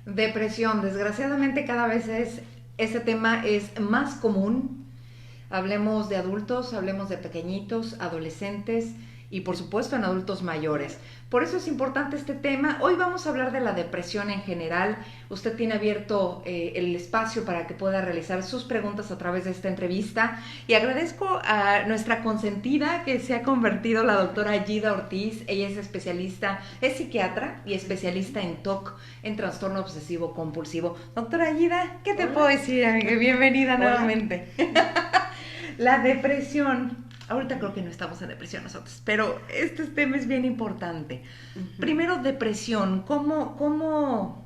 Depresión, desgraciadamente cada vez ese tema es más común. Hablemos de adultos, hablemos de pequeñitos, adolescentes y por supuesto en adultos mayores. Por eso es importante este tema. Hoy vamos a hablar de la depresión en general. Usted tiene abierto el espacio para que pueda realizar sus preguntas a través de esta entrevista. Y agradezco a nuestra consentida que se ha convertido la doctora Gida Ortiz. Ella es especialista, es psiquiatra y especialista en TOC, en trastorno obsesivo compulsivo. Doctora Gida, ¿qué te puedo decir, amiga? Bienvenida Hola. nuevamente. La depresión, ahorita creo que no estamos en depresión nosotros, pero este tema es bien importante. Primero, depresión, ¿cómo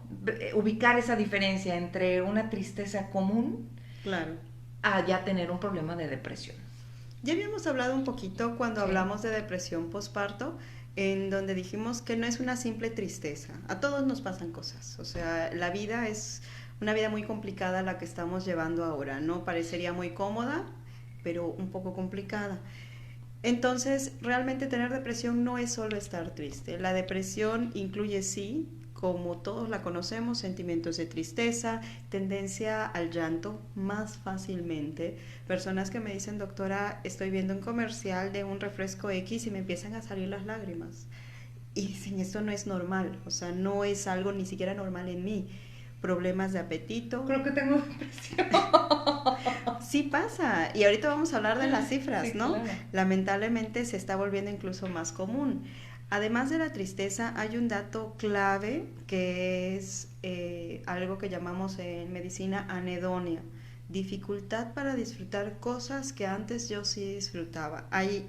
ubicar esa diferencia entre una tristeza común Claro. a ya tener un problema de depresión? Ya habíamos hablado un poquito cuando Sí. hablamos de depresión postparto, en donde dijimos que no es una simple tristeza. A todos nos pasan cosas. O sea, la vida es una vida muy complicada la que estamos llevando ahora, ¿no? Parecería muy cómoda, pero un poco complicada. Entonces, realmente tener depresión no es solo estar triste. La depresión incluye, sí, como todos la conocemos, sentimientos de tristeza, tendencia al llanto más fácilmente. Personas que me dicen, doctora, estoy viendo un comercial de un refresco X y me empiezan a salir las lágrimas. Y dicen, esto no es normal, o sea, no es algo ni siquiera normal en mí. Problemas de apetito. Creo que tengo depresión. Sí pasa, y ahorita vamos a hablar de las cifras, Sí, ¿no? claro. Lamentablemente se está volviendo incluso más común. Además de la tristeza, hay un dato clave que es algo que llamamos en medicina anedonia, dificultad para disfrutar cosas que antes yo sí disfrutaba. Hay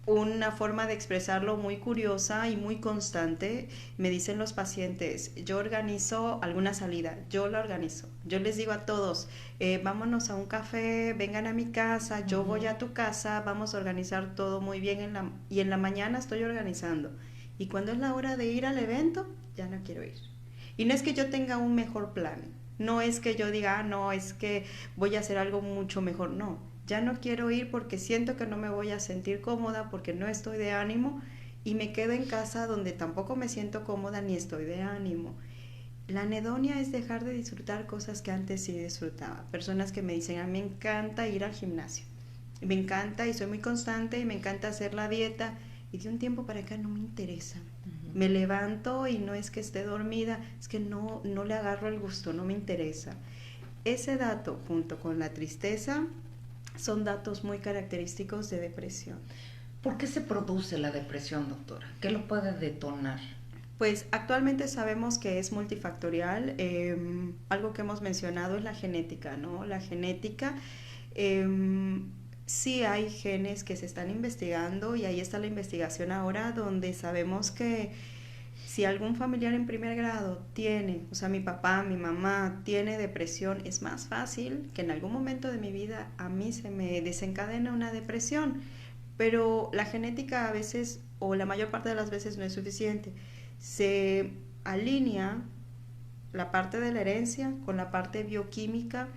una forma de expresarlo muy curiosa y muy constante. Me dicen los pacientes, yo organizo alguna salida, yo la organizo. Yo les digo a todos, vámonos a un café, vengan a mi casa, yo voy a tu casa, vamos a organizar todo muy bien y en la mañana estoy organizando. Y cuando es la hora de ir al evento, ya no quiero ir. Y no es que yo tenga un mejor plan, no es que yo diga, no, es que voy a hacer algo mucho mejor, no. Ya no quiero ir porque siento que no me voy a sentir cómoda, porque no estoy de ánimo y me quedo en casa donde tampoco me siento cómoda ni estoy de ánimo. La anedonia es dejar de disfrutar cosas que antes sí disfrutaba. Personas que me dicen, a mí me encanta ir al gimnasio, me encanta y soy muy constante y me encanta hacer la dieta y de un tiempo para acá no me interesa. Me levanto y no es que esté dormida, es que no le agarro el gusto, no me interesa. Ese dato junto con la tristeza son datos muy característicos de depresión. ¿Por qué se produce la depresión, doctora? ¿Qué lo puede detonar? Pues actualmente sabemos que es multifactorial. Algo que hemos mencionado es la genética, ¿no? La genética, eh, sí hay genes que se están investigando y ahí está la investigación ahora donde sabemos que si algún familiar en primer grado tiene, o sea, mi papá, mi mamá tiene depresión, es más fácil que en algún momento de mi vida a mí se me desencadene una depresión. Pero la genética a veces, o la mayor parte de las veces, no es suficiente. Se alinea la parte de la herencia con la parte bioquímica,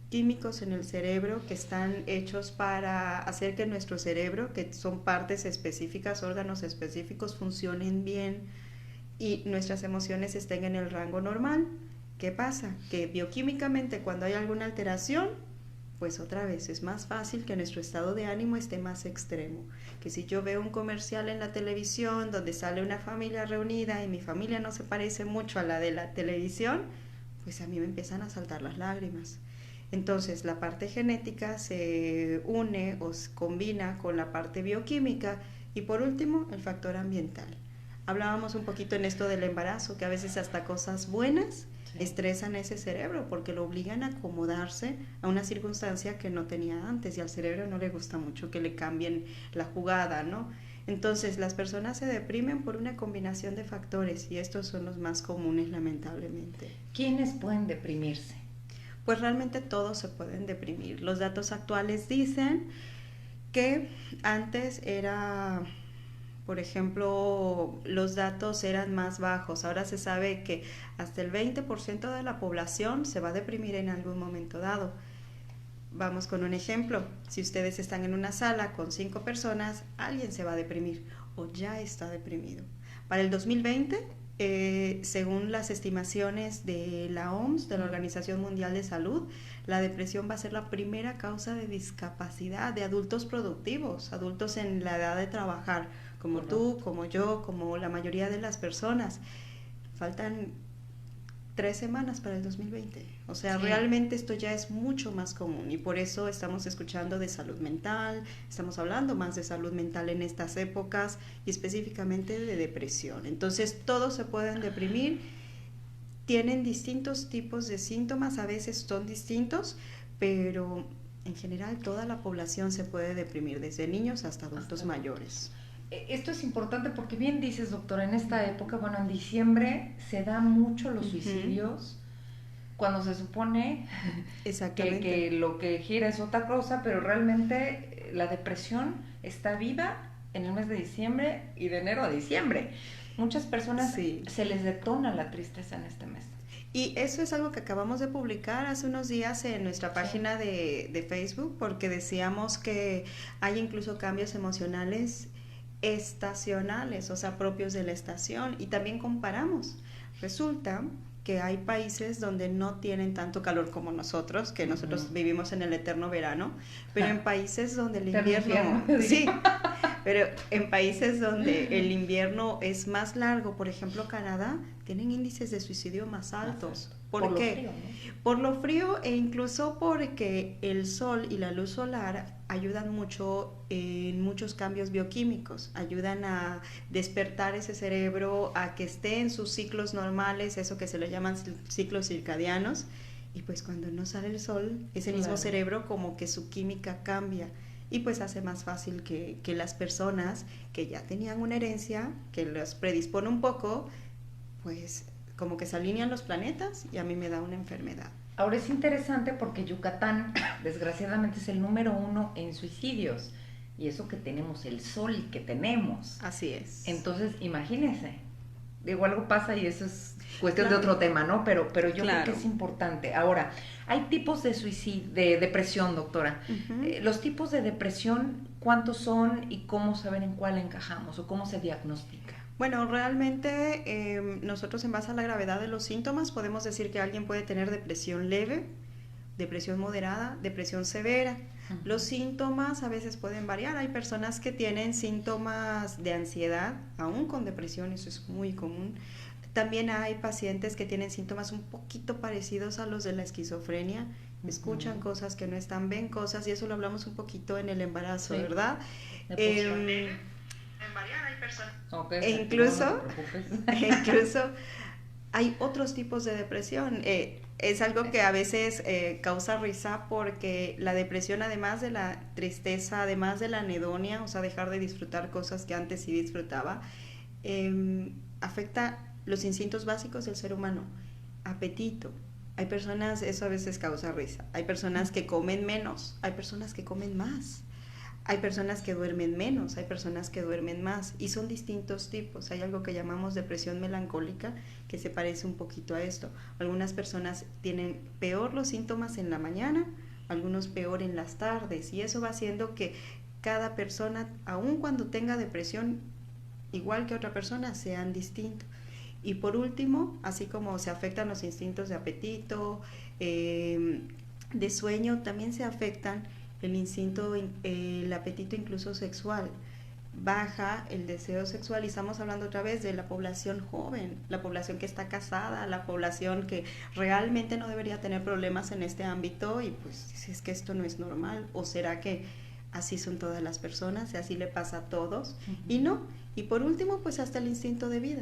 químicos en el cerebro que están hechos para hacer que nuestro cerebro, que son partes específicas, órganos específicos, funcionen bien y nuestras emociones estén en el rango normal. ¿Qué pasa? Que bioquímicamente cuando hay alguna alteración, pues otra vez es más fácil que nuestro estado de ánimo esté más extremo. Que si yo veo un comercial en la televisión donde sale una familia reunida y mi familia no se parece mucho a la de la televisión, pues a mí me empiezan a saltar las lágrimas. Entonces la parte genética se une o se combina con la parte bioquímica y por último el factor ambiental. Hablábamos un poquito en esto del embarazo, que a veces hasta cosas buenas estresan ese cerebro porque lo obligan a acomodarse a una circunstancia que no tenía antes y al cerebro no le gusta mucho que le cambien la jugada, ¿no? Entonces las personas se deprimen por una combinación de factores y estos son los más comunes lamentablemente. ¿Quiénes pueden deprimirse? Pues realmente todos se pueden deprimir. Los datos actuales dicen que antes era, por ejemplo, los datos eran más bajos. Ahora se sabe que hasta el 20% de la población se va a deprimir en algún momento dado. Vamos con un ejemplo. Si ustedes están en una sala con 5 personas, alguien se va a deprimir o ya está deprimido. Para el 2020 según las estimaciones de la OMS, de la Organización Mundial de Salud, la depresión va a ser la primera causa de discapacidad de adultos productivos, adultos en la edad de trabajar, como tú, como yo, como la mayoría de las personas. Faltan 3 semanas para el 2020. O sea, realmente esto ya es mucho más común y por eso estamos escuchando de salud mental, estamos hablando más de salud mental en estas épocas y específicamente de depresión. Entonces, todos se pueden deprimir, tienen distintos tipos de síntomas, a veces son distintos, pero en general toda la población se puede deprimir, desde niños hasta adultos mayores. Esto es importante porque bien dices, doctora, en esta época, bueno, en diciembre se dan mucho los suicidios, cuando se supone que lo que gira es otra cosa, pero realmente la depresión está viva en el mes de diciembre y de enero a diciembre. Muchas personas se les detona la tristeza en este mes. Y eso es algo que acabamos de publicar hace unos días en nuestra página de Facebook, porque decíamos que hay incluso cambios emocionales estacionales, o sea, propios de la estación, y también comparamos. Resulta que hay países donde no tienen tanto calor como nosotros, que nosotros vivimos en el eterno verano, pero en países donde el invierno, sí, pero en países donde el invierno es más largo, por ejemplo Canadá, tienen índices de suicidio más altos. ¿Por qué? Lo frío, ¿no? Por lo frío e incluso porque el sol y la luz solar ayudan mucho en muchos cambios bioquímicos, ayudan a despertar ese cerebro, a que esté en sus ciclos normales, eso que se le llaman ciclos circadianos, y pues cuando no sale el sol, ese mismo cerebro como que su química cambia, y pues hace más fácil que las personas que ya tenían una herencia, que los predispone un poco, pues como que se alinean los planetas y a mí me da una enfermedad. Ahora es interesante porque Yucatán, desgraciadamente, es el número 1 en suicidios. Y eso que tenemos el sol que tenemos. Así es. Entonces, imagínense. Digo, algo pasa y eso es cuestión de otro tema, ¿no? Pero yo creo que es importante. Ahora, hay tipos de suicidio, de depresión, doctora. Los tipos de depresión, ¿cuántos son y cómo saber en cuál encajamos o cómo se diagnostica? Bueno, realmente nosotros en base a la gravedad de los síntomas podemos decir que alguien puede tener depresión leve, depresión moderada, depresión severa. Los síntomas a veces pueden variar. Hay personas que tienen síntomas de ansiedad, aún con depresión, eso es muy común. También hay pacientes que tienen síntomas un poquito parecidos a los de la esquizofrenia. Escuchan cosas que no están, ven cosas, y eso lo hablamos un poquito en el embarazo, ¿verdad? En variar hay personas. Incluso hay otros tipos de depresión. Es algo que a veces causa risa porque la depresión, además de la tristeza, además de la anedonia, o sea, dejar de disfrutar cosas que antes sí disfrutaba, afecta los instintos básicos del ser humano. Apetito. Hay personas, eso a veces causa risa. Hay personas que comen menos, hay personas que comen más. Hay personas que duermen menos, hay personas que duermen más, y son distintos tipos. Hay algo que llamamos depresión melancólica, que se parece un poquito a esto. Algunas personas tienen peor los síntomas en la mañana, algunos peor en las tardes, y eso va haciendo que cada persona, aun cuando tenga depresión, igual que otra persona, sean distintos. Y por último, así como se afectan los instintos de apetito, de sueño, también se afectan el instinto, el apetito incluso sexual. Baja el deseo sexual, y estamos hablando otra vez de la población joven, la población que está casada, la población que realmente no debería tener problemas en este ámbito, y pues si es que esto no es normal, o será que así son todas las personas y así le pasa a todos. Y no. Y por último, pues hasta el instinto de vida.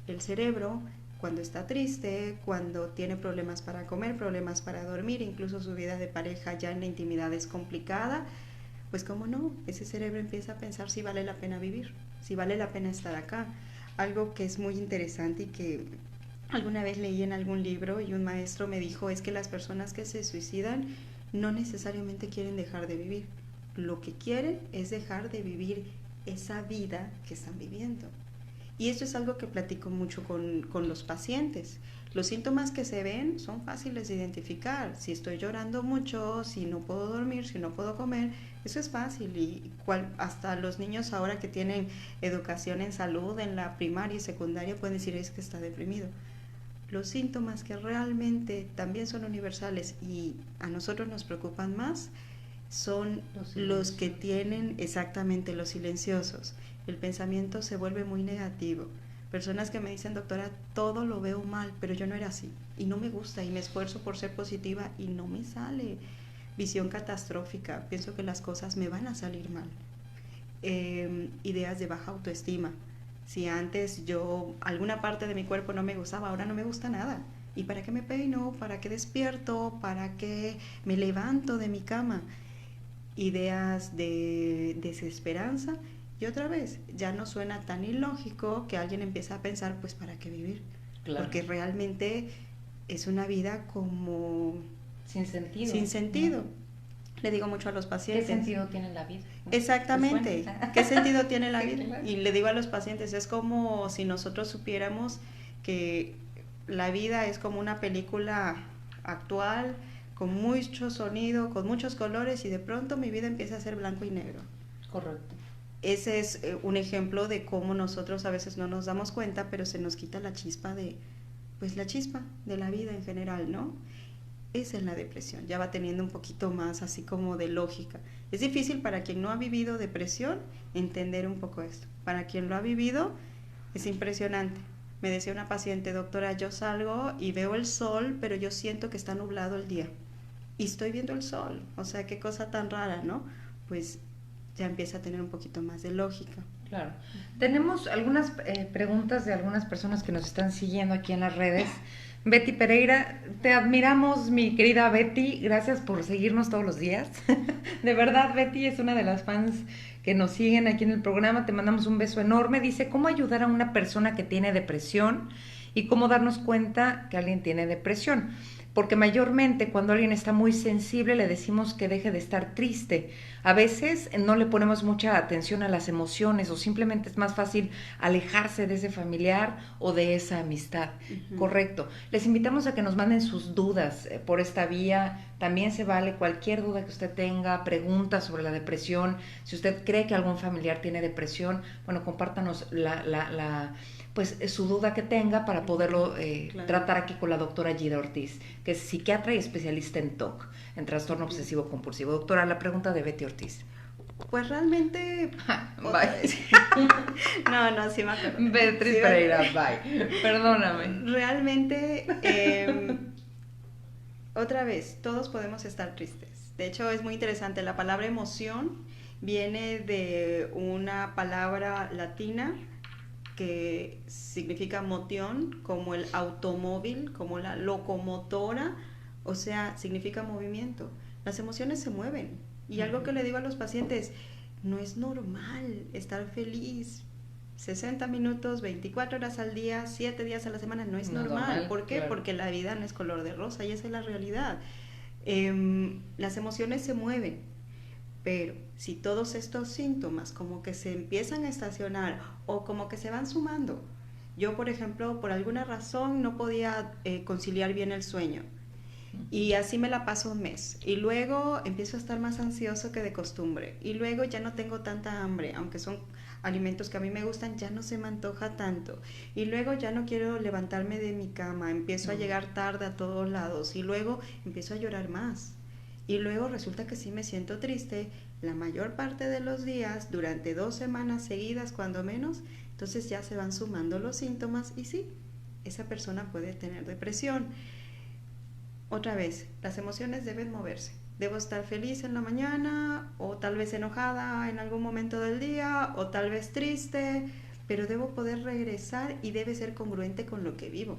El cerebro, cuando está triste, cuando tiene problemas para comer, problemas para dormir, incluso su vida de pareja ya en la intimidad es complicada, pues cómo no, ese cerebro empieza a pensar si vale la pena vivir, si vale la pena estar acá. Algo que es muy interesante y que alguna vez leí en algún libro, y un maestro me dijo, es que las personas que se suicidan no necesariamente quieren dejar de vivir, lo que quieren es dejar de vivir esa vida que están viviendo. Y esto es algo que platico mucho con los pacientes. Los síntomas que se ven son fáciles de identificar. Si estoy llorando mucho, si no puedo dormir, si no puedo comer, Eso es fácil y hasta los niños ahora que tienen educación en salud en la primaria y secundaria pueden decir es que está deprimido. Los síntomas que realmente también son universales y a nosotros nos preocupan más son los que tienen exactamente los silenciosos. El pensamiento se vuelve muy negativo. Personas que me dicen, doctora, todo lo veo mal, pero yo no era así y no me gusta y me esfuerzo por ser positiva y no me sale. Visión catastrófica, pienso que las cosas me van a salir mal. Ideas de baja autoestima. Si antes alguna parte de mi cuerpo no me gustaba, ahora no me gusta nada. ¿Y para qué me peino? ¿Para qué despierto? ¿Para qué me levanto de mi cama? Ideas de desesperanza. Y otra vez, ya no suena tan ilógico que alguien empieza a pensar, pues ¿para qué vivir? Claro. Porque realmente es una vida como sin sentido. Sin sentido. No. Le digo mucho a los pacientes. ¿Qué sentido tiene la vida? Exactamente. ¿Qué sentido tiene la vida? Claro. Y le digo a los pacientes, es como si nosotros supiéramos que la vida es como una película actual, con mucho sonido, con muchos colores, y de pronto mi vida empieza a ser blanco y negro. Correcto. Ese es un ejemplo de cómo nosotros a veces no nos damos cuenta, pero se nos quita la chispa de la vida en general, ¿no? Esa es la depresión, ya va teniendo un poquito más así como de lógica. Es difícil para quien no ha vivido depresión entender un poco esto. Para quien lo ha vivido es impresionante. Me decía una paciente, doctora, yo salgo y veo el sol, pero yo siento que está nublado el día. Y estoy viendo el sol, o sea, qué cosa tan rara, ¿no? Pues ya empieza a tener un poquito más de lógica. Claro. Tenemos algunas preguntas de algunas personas que nos están siguiendo aquí en las redes. Betty Pereira, te admiramos, mi querida Betty, gracias por seguirnos todos los días. De verdad, Betty es una de las fans que nos siguen aquí en el programa, te mandamos un beso enorme. Dice, ¿cómo ayudar a una persona que tiene depresión y cómo darnos cuenta que alguien tiene depresión? Porque mayormente cuando alguien está muy sensible le decimos que deje de estar triste. A veces no le ponemos mucha atención a las emociones o simplemente es más fácil alejarse de ese familiar o de esa amistad. Uh-huh. Correcto. Les invitamos a que nos manden sus dudas por esta vía. También se vale cualquier duda que usted tenga, preguntas sobre la depresión. Si usted cree que algún familiar tiene depresión, bueno, compártanos pues su duda que tenga para poderlo claro. tratar aquí con la doctora Gida Ortiz, que es psiquiatra y especialista en TOC, en trastorno obsesivo compulsivo. Doctora, la pregunta de Betty Ortiz. Pues realmente... bye. No, sí me acuerdo. Betty sí, Pereira, bye. Perdóname. Realmente, otra vez, todos podemos estar tristes. De hecho, es muy interesante. La palabra emoción viene de una palabra latina que significa moción, como el automóvil, como la locomotora, o sea, significa movimiento. Las emociones se mueven. Y algo que le digo a los pacientes, no es normal estar feliz 60 minutos, 24 horas al día, 7 días a la semana, no es normal. ¿Por qué? Claro. Porque la vida no es color de rosa y esa es la realidad. Las emociones se mueven, pero si todos estos síntomas como que se empiezan a estacionar o como que se van sumando, yo por ejemplo por alguna razón no podía conciliar bien el sueño y así me la paso un mes y luego empiezo a estar más ansioso que de costumbre y luego ya no tengo tanta hambre, aunque son alimentos que a mí me gustan, ya no se me antoja tanto y luego ya no quiero levantarme de mi cama, empiezo a llegar tarde a todos lados y luego empiezo a llorar más. Y luego resulta que sí me siento triste la mayor parte de los días, durante 2 semanas seguidas cuando menos, entonces ya se van sumando los síntomas y sí, esa persona puede tener depresión. Otra vez, las emociones deben moverse. Debo estar feliz en la mañana o tal vez enojada en algún momento del día o tal vez triste, pero debo poder regresar y debe ser congruente con lo que vivo.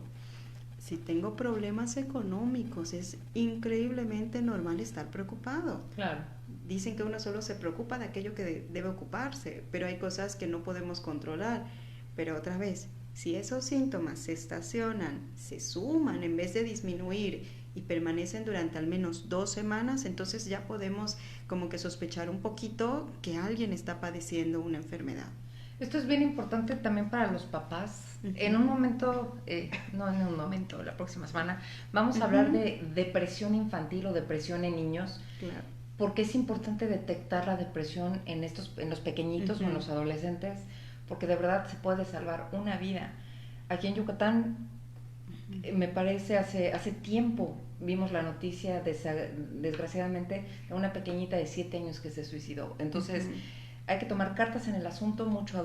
Si tengo problemas económicos, es increíblemente normal estar preocupado. Claro. Dicen que uno solo se preocupa de aquello que debe ocuparse, pero hay cosas que no podemos controlar. Pero otra vez, si esos síntomas se estacionan, se suman en vez de disminuir y permanecen durante al menos 2 semanas, entonces ya podemos como que sospechar un poquito que alguien está padeciendo una enfermedad. Esto es bien importante también para los papás. En un momento, la próxima semana, vamos a hablar de depresión infantil o depresión en niños. Claro. porque es importante detectar la depresión en los pequeñitos o en los adolescentes, porque de verdad se puede salvar una vida. Aquí en Yucatán, me parece hace tiempo vimos la noticia, desgraciadamente, de una pequeñita de 7 años que se suicidó. Entonces, hay que tomar cartas en el asunto. Muchos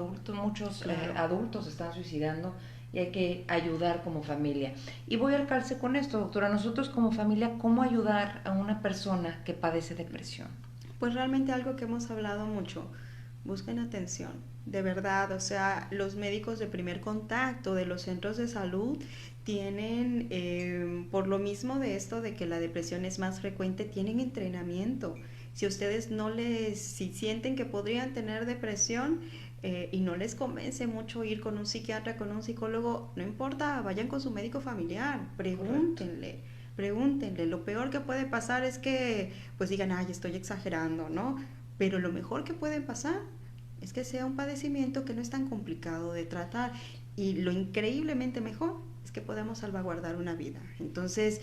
adultos están suicidando y hay que ayudar como familia. Y voy al calce con esto, doctora. Nosotros como familia, ¿cómo ayudar a una persona que padece depresión? Pues realmente algo que hemos hablado mucho, busquen atención, de verdad, o sea, los médicos de primer contacto de los centros de salud tienen, por lo mismo de esto de que la depresión es más frecuente, tienen entrenamiento. Si ustedes si sienten que podrían tener depresión y no les convence mucho ir con un psiquiatra, con un psicólogo, no importa, vayan con su médico familiar, pregúntenle. Pregúntenle, lo peor que puede pasar es que pues digan, ay, estoy exagerando, ¿no? Pero lo mejor que puede pasar es que sea un padecimiento que no es tan complicado de tratar, y lo increíblemente mejor es que podemos salvaguardar una vida. Entonces,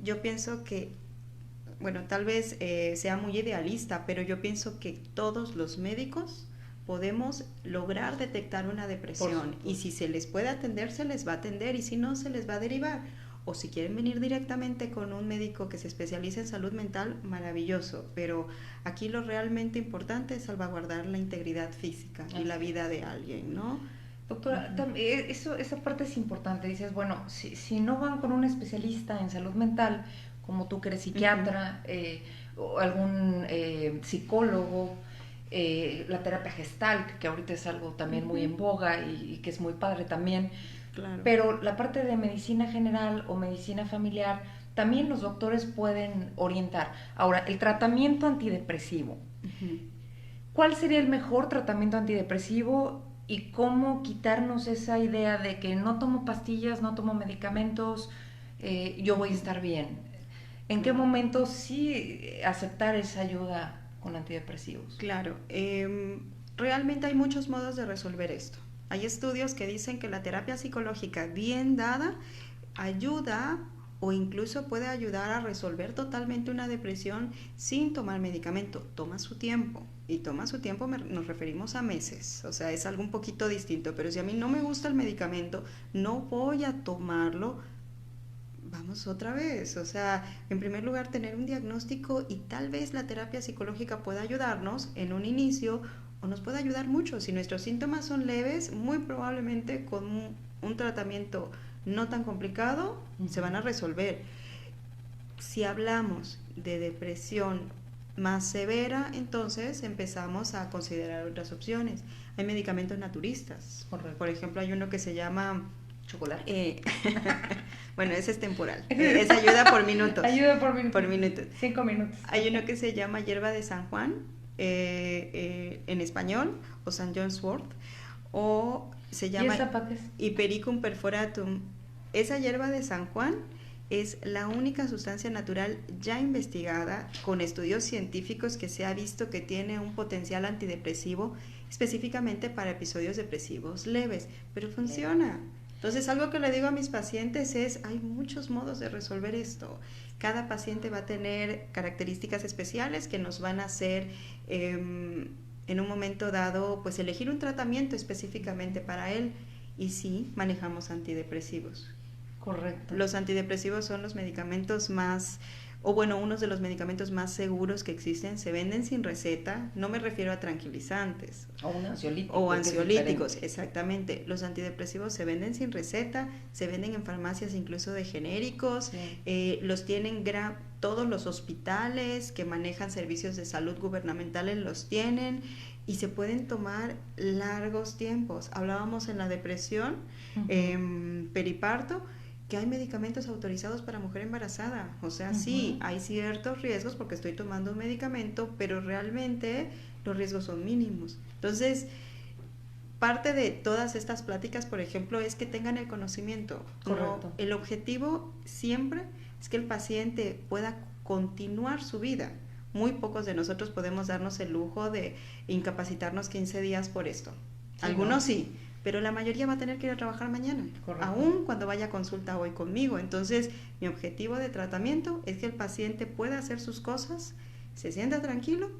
yo pienso que, bueno, tal vez sea muy idealista, pero yo pienso que todos los médicos podemos lograr detectar una depresión, y si se les puede atender, se les va a atender, y si no, se les va a derivar. O si quieren venir directamente con un médico que se especialice en salud mental, maravilloso, pero aquí lo realmente importante es salvaguardar la integridad física y la vida de alguien, ¿no? Doctora, esa parte es importante. Dices, bueno, si no van con un especialista en salud mental, como tú que eres psiquiatra, o algún psicólogo, la terapia Gestalt, que ahorita es algo también muy en boga y que es muy padre también. Claro. Pero la parte de medicina general o medicina familiar, también los doctores pueden orientar. Ahora, el tratamiento antidepresivo. ¿Cuál sería el mejor tratamiento antidepresivo y cómo quitarnos esa idea de que no tomo pastillas, no tomo medicamentos, yo voy a estar bien? ¿En qué momento sí aceptar esa ayuda con antidepresivos? Claro, realmente hay muchos modos de resolver esto. Hay estudios que dicen que la terapia psicológica bien dada ayuda o incluso puede ayudar a resolver totalmente una depresión sin tomar medicamento. Toma su tiempo, y toma su tiempo nos referimos a meses, o sea, es algo un poquito distinto, pero si a mí no me gusta el medicamento, no voy a tomarlo. Vamos otra vez, o sea, en primer lugar tener un diagnóstico, y tal vez la terapia psicológica pueda ayudarnos en un inicio, o nos puede ayudar mucho. Si nuestros síntomas son leves, muy probablemente con un tratamiento no tan complicado se van a resolver. Si hablamos de depresión más severa, entonces empezamos a considerar otras opciones. Hay medicamentos naturistas. Correcto. Por ejemplo, hay uno que se llama chocolate. Bueno, ese es temporal. Es ayuda por minutos. Ayuda por minutos. Por minutos. 5 minutos. Hay uno que se llama hierba de San Juan, en español, o St. John's Wort, o se llama Hipericum perforatum. Esa hierba de San Juan es la única sustancia natural ya investigada con estudios científicos que se ha visto que tiene un potencial antidepresivo específicamente para episodios depresivos leves, pero funciona. Entonces, algo que le digo a mis pacientes es, hay muchos modos de resolver esto. Cada paciente va a tener características especiales que nos van a hacer en un momento dado pues elegir un tratamiento específicamente para él, y sí manejamos antidepresivos. Correcto. Los antidepresivos son los medicamentos más, o bueno, unos de los medicamentos más seguros que existen. Se venden sin receta, no me refiero a tranquilizantes. O ansiolíticos, exactamente. Los antidepresivos se venden sin receta, se venden en farmacias incluso de genéricos, los tienen todos los hospitales que manejan servicios de salud gubernamentales los tienen, y se pueden tomar largos tiempos. Hablábamos en la depresión, periparto, que hay medicamentos autorizados para mujer embarazada. O sea, sí, hay ciertos riesgos porque estoy tomando un medicamento, pero realmente los riesgos son mínimos. Entonces, parte de todas estas pláticas, por ejemplo, es que tengan el conocimiento. Correcto. El objetivo siempre es que el paciente pueda continuar su vida. Muy pocos de nosotros podemos darnos el lujo de incapacitarnos 15 días por esto. Sí, algunos sí, pero la mayoría va a tener que ir a trabajar mañana, aún cuando vaya a consulta hoy conmigo. Entonces, mi objetivo de tratamiento es que el paciente pueda hacer sus cosas se sienta tranquilo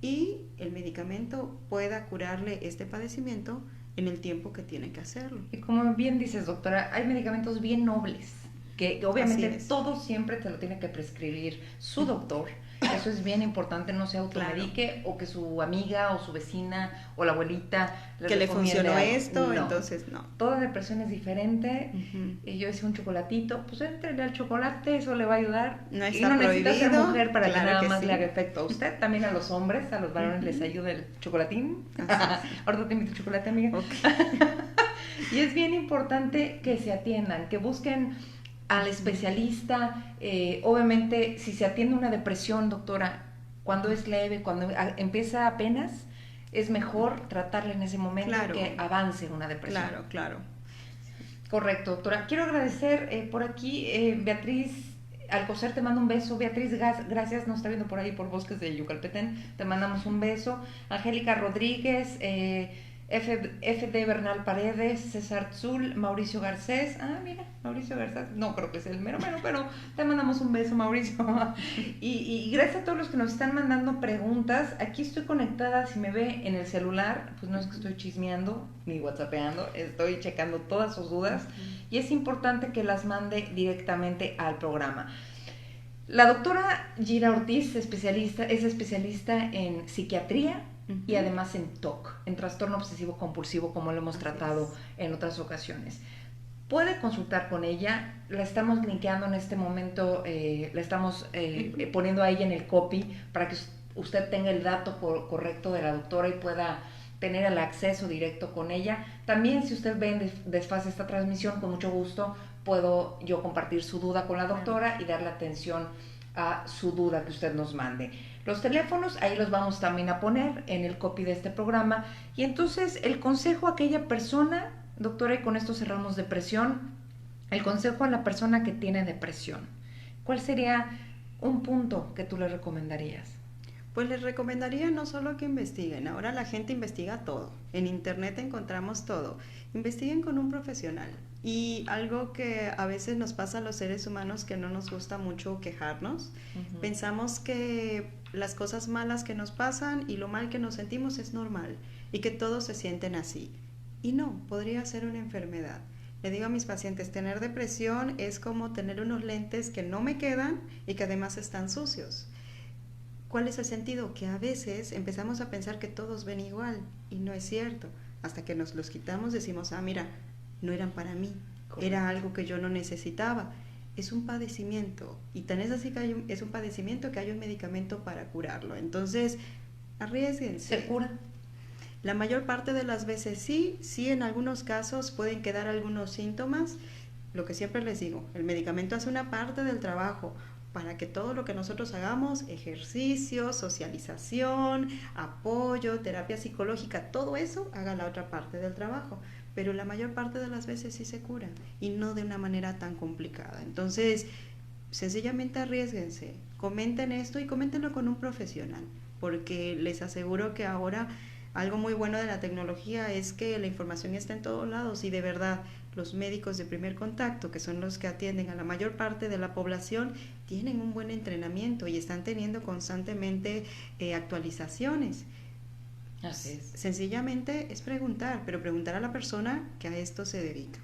y el medicamento pueda curarle este padecimiento en el tiempo que tiene que hacerlo. Y como bien dices, doctora, hay medicamentos bien nobles, que obviamente Así es. todo siempre te lo tiene que prescribir su doctor. Eso es bien importante, no se automedique o que su amiga o su vecina o la abuelita que le funcionó algo. esto, No. entonces no. Toda depresión es diferente. Y yo decía un chocolatito, pues entrele al chocolate, eso le va a ayudar. No y está no necesita ser prohibido, mujer para claro que nada que más sí. le haga efecto a usted. También a los hombres, a los varones les ayuda el chocolatín. Ahorita te invito chocolate, amiga. Y es bien importante que se atiendan, que busquen al especialista. Obviamente, si se atiende una depresión, doctora, cuando es leve, cuando empieza apenas, es mejor tratarla en ese momento que avance una depresión. Claro. Correcto, doctora. Quiero agradecer por aquí, Beatriz Alcocer, te mando un beso. Beatriz, gracias, nos está viendo por ahí por Bosques de Yucalpetén, te mandamos un beso. Angélica Rodríguez, FD Bernal Paredes, César Tzul, Mauricio Garcés. Mira, Mauricio Garcés, no creo que sea el mero, pero te mandamos un beso, Mauricio. y gracias a todos los que nos están mandando preguntas. Aquí estoy conectada, si me ve en el celular, pues no es que estoy chismeando ni whatsappeando, estoy checando todas sus dudas y es importante que las mande directamente al programa. La doctora Gira Ortiz, es especialista en psiquiatría y además en TOC, en trastorno obsesivo compulsivo, como lo hemos tratado en otras ocasiones. Puede consultar con ella, la estamos linkeando en este momento, la estamos poniendo a ella en el copy para que usted tenga el dato correcto de la doctora y pueda tener el acceso directo con ella. También, si usted ve en desfase esta transmisión, con mucho gusto puedo yo compartir su duda con la doctora y darle atención a su duda que usted nos mande. Los teléfonos, ahí los vamos también a poner en el copy de este programa. Y entonces, el consejo a aquella persona, doctora, y con esto cerramos depresión, el consejo a la persona que tiene depresión, ¿cuál sería un punto que tú le recomendarías? Pues les recomendaría no solo que investiguen, ahora la gente investiga todo, en internet encontramos todo, investiguen con un profesional. Y algo que a veces nos pasa a los seres humanos, que no nos gusta mucho quejarnos, pensamos que las cosas malas que nos pasan y lo mal que nos sentimos es normal y que todos se sienten así. Y no, podría ser una enfermedad. Le digo a mis pacientes, tener depresión es como tener unos lentes que no me quedan y que además están sucios. ¿Cuál es el sentido? Que a veces empezamos a pensar que todos ven igual y no es cierto. Hasta que nos los quitamos decimos, mira, no eran para mí, era algo que yo no necesitaba. Es un padecimiento y tan es así que es un padecimiento que hay un medicamento para curarlo. Entonces, arriésguense. ¿Se cura? La mayor parte de las veces sí en algunos casos pueden quedar algunos síntomas. Lo que siempre les digo, el medicamento hace una parte del trabajo para que todo lo que nosotros hagamos, ejercicio, socialización, apoyo, terapia psicológica, todo eso haga la otra parte del trabajo. Pero la mayor parte de las veces sí se cura y no de una manera tan complicada. Entonces, sencillamente arriésguense, comenten esto y coméntenlo con un profesional, porque les aseguro que ahora algo muy bueno de la tecnología es que la información está en todos lados y de verdad los médicos de primer contacto, que son los que atienden a la mayor parte de la población, tienen un buen entrenamiento y están teniendo constantemente actualizaciones. Así es. Sencillamente es preguntar, pero preguntar a la persona que a esto se dedica.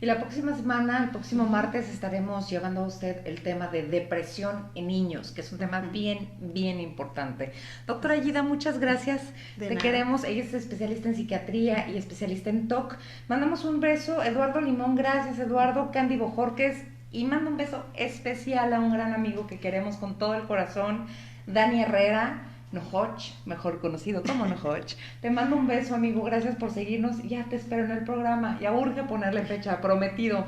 Y la próxima semana, el próximo martes, estaremos llevando a usted el tema de depresión en niños, que es un tema bien importante. Doctora Gira, muchas gracias. Te queremos. Ella es especialista en psiquiatría y especialista en TOC. Mandamos un beso. Eduardo Limón, gracias, Eduardo. Candy Bojorques. Y mando un beso especial a un gran amigo que queremos con todo el corazón, Dani Herrera. Nojoch, mejor conocido como Nojoch. Te mando un beso, amigo, gracias por seguirnos. Ya te espero en el programa. Ya urge ponerle fecha, prometido,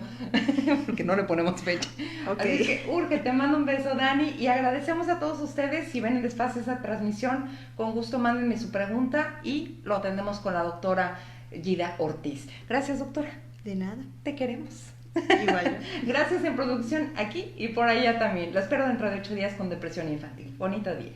porque no le ponemos fecha. Okay. Así que urge, te mando un beso, Dani, y agradecemos a todos ustedes. Si ven en despacio esa transmisión, con gusto mándenme su pregunta y lo atendemos con la doctora Gira Ortiz. Gracias, doctora. De nada. Te queremos. Igual. Gracias en producción aquí y por allá también. La espero dentro de 8 días con depresión infantil. Bonito día.